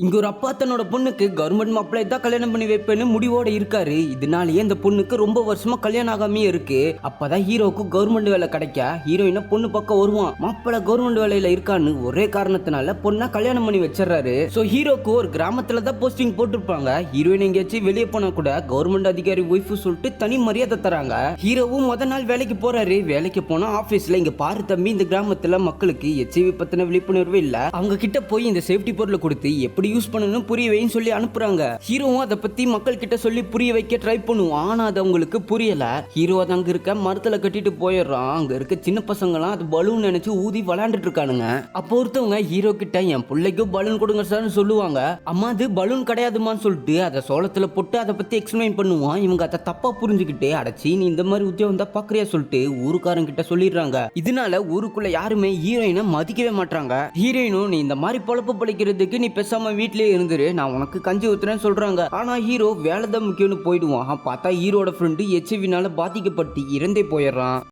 இங்க ஒரு அப்பா தன்னோட பொண்ணுக்கு கவர்மெண்ட் மாப்பிள்ளை தான் கல்யாணம் பண்ணி வைப்பேன்னு முடிவோட இருக்காரு. இதனாலேயே இந்த பொண்ணுக்கு ரொம்ப வருஷமா கல்யாணம் ஆகாமே இருக்கு. அப்பதான் ஹீரோவுக்கு கவர்மெண்ட் வேலை கிடைக்க ஹீரோயினை பொண்ணு பக்கம் வருவான். மாப்பிள்ளை கவர்மெண்ட் வேலையில இருக்கான்னு ஒரே காரணத்தினால பொண்ணை கல்யாணம் பண்ணி வச்சிடறாரு. சோ ஹீரோக்கு ஒரு கிராமத்துல தான் போஸ்டிங் போட்டிருப்பாங்க. ஹீரோயின் எங்கேயாச்சும் வெளியே போனா கூட கவர்மெண்ட் அதிகாரி ஒய்ஃப் சொல்லிட்டு தனி மரியாதை தராங்க. ஹீரோவும் முத நாள் வேலைக்கு போறாரு. வேலைக்கு போனா ஆபீஸ்ல இங்க பாரு தம்பி, இந்த கிராமத்துல மக்களுக்கு HIV பத்தின விழிப்புணர்வு இல்ல, அவங்க கிட்ட போய் இந்த சேஃப்டி பொருளை கொடுத்து எப்படி யூஸ் பண்ணணும் புரிய வைன்னு சொல்லி அனுப்புறாங்க. ஹீரோவும் அதை பத்தி மக்கள் கிட்ட சொல்லி புரிய வைக்க ட்ரை பண்ணுவான். ஆனா அது அவங்களுக்கு புரியல. ஹீரோ அது அங்க இருக்க மரத்துல கட்டிட்டு போயிடுறான். அங்க இருக்க சின்ன பசங்களாம் அது பலூன் நினைச்சு ஊதி விளையாண்டுட்டு இருக்கானுங்க. அப்போ ஒருத்தவங்க ஹீரோ கிட்ட என் பிள்ளைக்கும் பலூன் கொடுங்க சார்னு சொல்லுவாங்க. அம்மா அது பலூன் கிடையாதுமான்னு சொல்லிட்டு அதை சோளத்துல போட்டு அதை பத்தி எக்ஸ்பிளைன் பண்ணுவான். இவங்க அதை தப்பா புரிஞ்சுக்கிட்டு அடைச்சி நீ இந்த மாதிரி உத்தியோகம் தான் பாக்குறியா சொல்லிட்டு ஊருக்காரங்க கிட்ட சொல்லிடுறாங்க. இதனால ஊருக்குள்ள யாருமே ஹீரோயினை மதிக்கவே மாட்டாங்க. ஹீரோயினும் நீ இந்த மாதிரி பொழப்பு பழிக்கிறதுக்கு நீ பேசாம வீட்லயே இருந்துரு, நான் உனக்கு கஞ்சி ஊத்துறேன்னு சொல்றாங்க. ஆனா ஹீரோ வேலை தான் முக்கியம்னு போயிடுவான். பார்த்தா ஹீரோட ஃப்ரெண்டு HIV பாதிக்கப்பட்டு இறந்தே போயிடுறான்.